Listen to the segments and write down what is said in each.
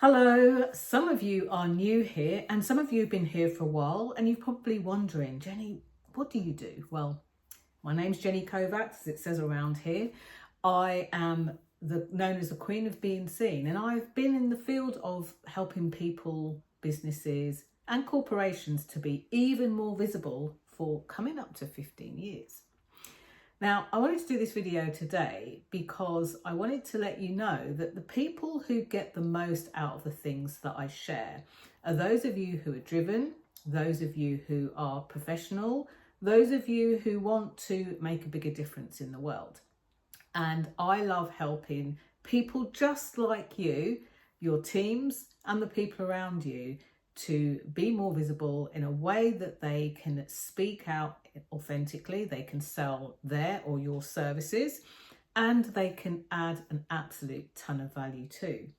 Hello, some of you are new here and some of you have been here for a while and you're probably wondering, Jenny, what do you do? Well, my name's Jenny Kovacs, as it says around here. I am known as the Queen of Being Seen, and I've been in the field of helping people, businesses and corporations to be even more visible for coming up to 15 years. Now, I wanted to do this video today because I wanted to let you know that the people who get the most out of the things that I share are those of you who are driven, those of you who are professional, those of you who want to make a bigger difference in the world. And I love helping people just like you, your teams and the people around you, to be more visible in a way that they can speak out authentically, they can sell their or your services, and they can add an absolute ton of value too.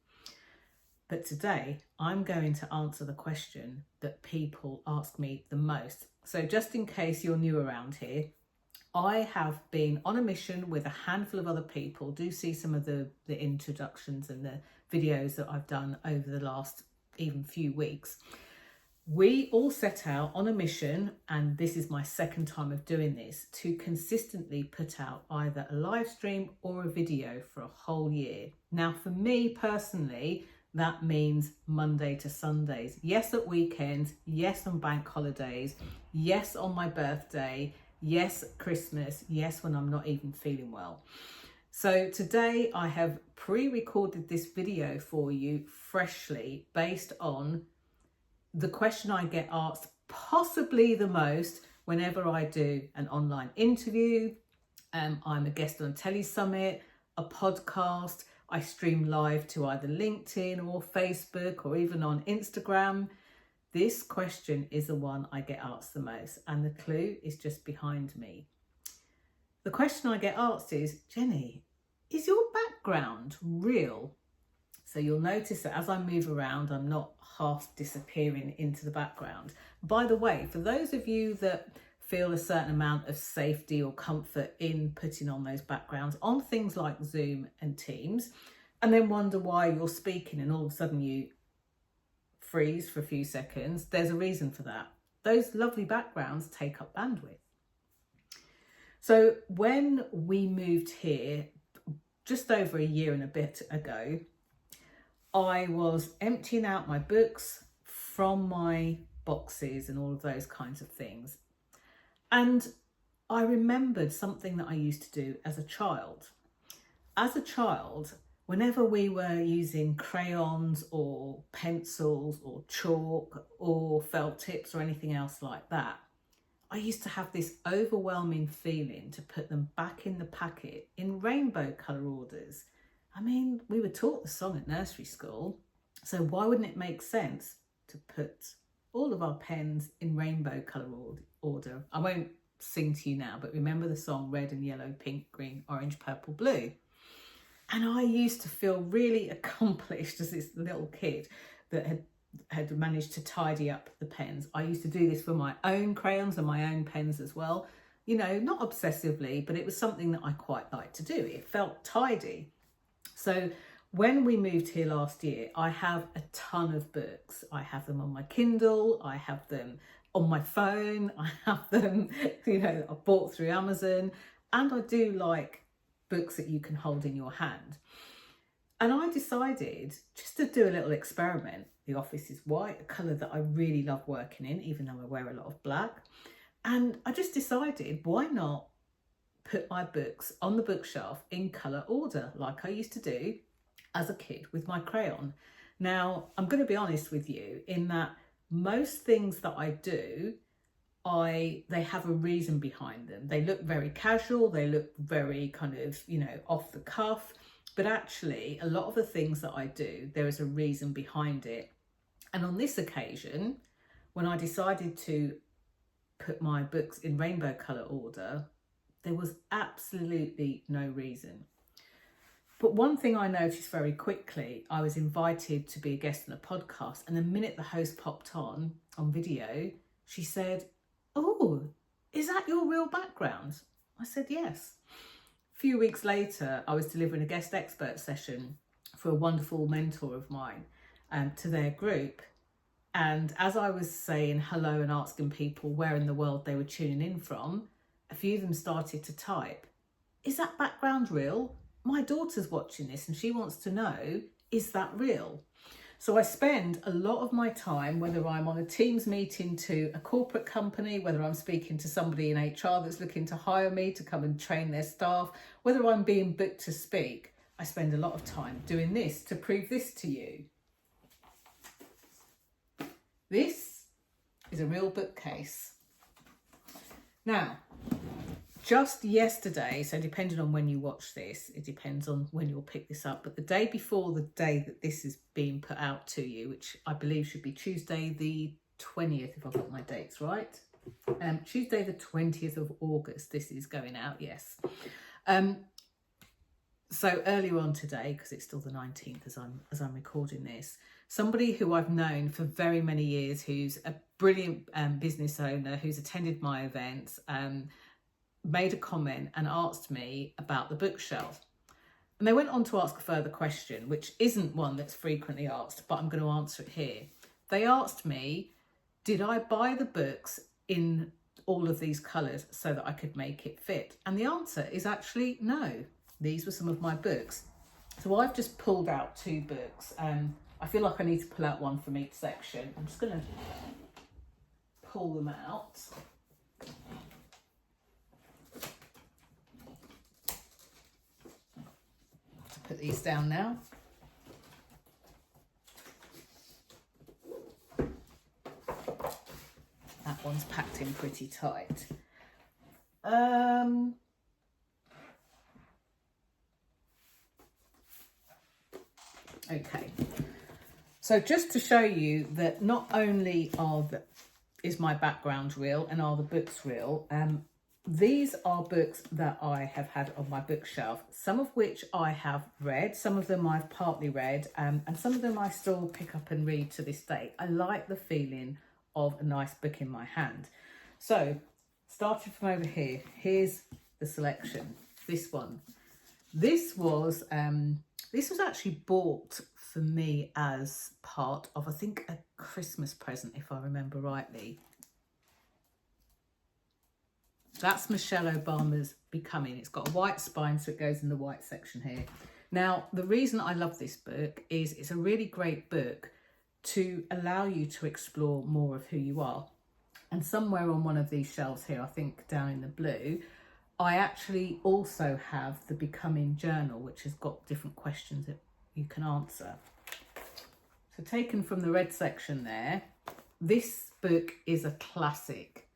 But today I'm going to answer the question that people ask me the most. So just in case you're new around here, I have been on a mission with a handful of other people. Do see some of the introductions and the videos that I've done over the last even few weeks. We all set out on a mission, and this is my second time of doing this, to consistently put out either a live stream or a video for a whole year. Now, for me personally, that means Monday to Sundays. Yes, at weekends. Yes, on bank holidays. Yes, on my birthday. Yes, at Christmas. Yes, when I'm not even feeling well. So today I have pre-recorded this video for you freshly based on the question I get asked possibly the most whenever I do an online interview. I'm a guest on a Telly Summit, a podcast. I stream live to either LinkedIn or Facebook or even on Instagram. This question is the one I get asked the most, and the clue is just behind me. The question I get asked is, Jenny, is your background real? So you'll notice that as I move around, I'm not half disappearing into the background. By the way, for those of you that feel a certain amount of safety or comfort in putting on those backgrounds on things like Zoom and Teams, and then wonder why you're speaking and all of a sudden you freeze for a few seconds, there's a reason for that. Those lovely backgrounds take up bandwidth. So when we moved here just over a year and a bit ago, I was emptying out my books from my boxes and all of those kinds of things. And I remembered something that I used to do as a child. As a child, whenever we were using crayons or pencils or chalk or felt tips or anything else like that, I used to have this overwhelming feeling to put them back in the packet in rainbow colour orders. I mean, we were taught the song at nursery school, so why wouldn't it make sense to put all of our pens in rainbow colour order? I won't sing to you now, but remember the song red and yellow, pink, green, orange, purple, blue. And I used to feel really accomplished as this little kid that had managed to tidy up the pens. I used to do this for my own crayons and my own pens as well. You know, not obsessively, but it was something that I quite liked to do. It felt tidy. So when we moved here last year, I have a ton of books. I have them on my Kindle, I have them on my phone, I have them, I bought through Amazon, and I do like books that you can hold in your hand. And I decided just to do a little experiment. The office is white, a colour that I really love working in, even though I wear a lot of black. And I just decided, why not put my books on the bookshelf in colour order like I used to do as a kid with my crayon. Now, I'm going to be honest with you in that most things that I do, they have a reason behind them. They look very casual, they look very kind of, off the cuff, but actually a lot of the things that I do, there is a reason behind it. And on this occasion, when I decided to put my books in rainbow colour order, there was absolutely no reason. But one thing I noticed very quickly, I was invited to be a guest on a podcast, and the minute the host popped on video, she said, "Oh, is that your real background?" I said, "Yes." A few weeks later, I was delivering a guest expert session for a wonderful mentor of mine. to their group. And as I was saying hello and asking people where in the world they were tuning in from, a few of them started to type, "Is that background real? My daughter's watching this and she wants to know, is that real?" So I spend a lot of my time, whether I'm on a Teams meeting to a corporate company, whether I'm speaking to somebody in HR that's looking to hire me to come and train their staff, whether I'm being booked to speak, I spend a lot of time doing this to prove this to you. This is a real bookcase. Now, just yesterday, so depending on when you watch this, it depends on when you'll pick this up, but the day before the day that this is being put out to you, which I believe should be Tuesday the 20th, if I've got my dates right. Tuesday the 20th of August, this is going out, yes. So earlier on today, because it's still the 19th as I'm recording this, somebody who I've known for very many years, who's a brilliant business owner, who's attended my events, made a comment and asked me about the bookshelf. And they went on to ask a further question, which isn't one that's frequently asked, but I'm going to answer it here. They asked me, did I buy the books in all of these colours so that I could make it fit? And the answer is actually no. These were some of my books. So I've just pulled out 2 books. I feel like I need to pull out one from each section. I'm just going to pull them out. Put these down now. That one's packed in pretty tight. Okay, so just to show you that not only is my background real and are the books real, these are books that I have had on my bookshelf, some of which I have read, some of them I've partly read, and some of them I still pick up and read to this day. I like the feeling of a nice book in my hand. So, starting from over here, here's the selection. This one. This was actually bought for me as part of, I think, a Christmas present, if I remember rightly. That's Michelle Obama's Becoming. It's got a white spine, so it goes in the white section here. Now, the reason I love this book is it's a really great book to allow you to explore more of who you are. And somewhere on one of these shelves here, I think down in the blue, I actually also have the Becoming Journal, which has got different questions that you can answer. So taken from the red section there, this book is a classic.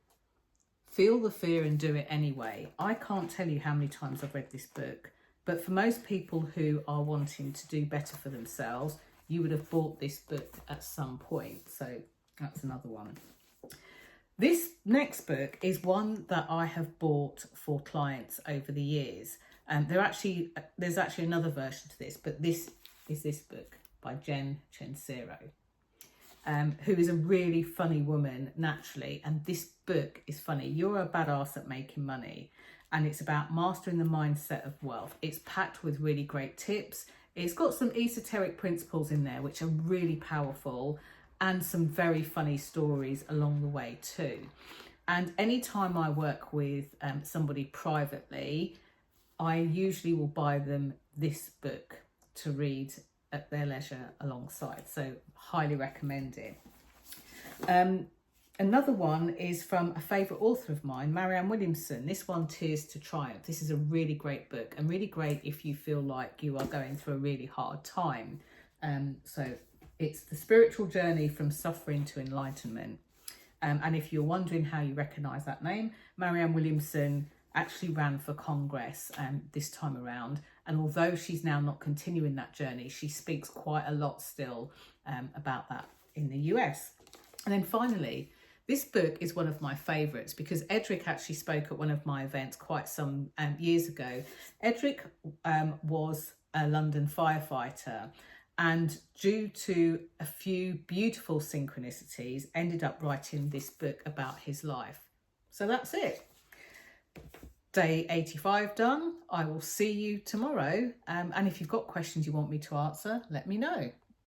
Feel the fear and do it anyway. I can't tell you how many times I've read this book, but for most people who are wanting to do better for themselves, you would have bought this book at some point. So that's another one. This next book is one that I have bought for clients over the years. There's actually another version to this, but this is this book by Jen Sincero, who is a really funny woman naturally. And this book is funny. You're a badass at making money. And it's about mastering the mindset of wealth. It's packed with really great tips. It's got some esoteric principles in there, which are really powerful, and some very funny stories along the way too. And anytime I work with somebody privately, I usually will buy them this book to read at their leisure alongside. So highly recommend it. Another one is from a favourite author of mine, Marianne Williamson. This one, Tears to Triumph. This is a really great book, and really great if you feel like you are going through a really hard time. So it's the spiritual journey from suffering to enlightenment. And if you're wondering how you recognise that name, Marianne Williamson actually ran for Congress this time around. And although she's now not continuing that journey, she speaks quite a lot still about that in the US. And then finally, this book is one of my favourites because Edric actually spoke at one of my events quite some years ago. Edric was a London firefighter, and due to a few beautiful synchronicities, ended up writing this book about his life. So that's it. Day 85 done. I will see you tomorrow. And if you've got questions you want me to answer, let me know.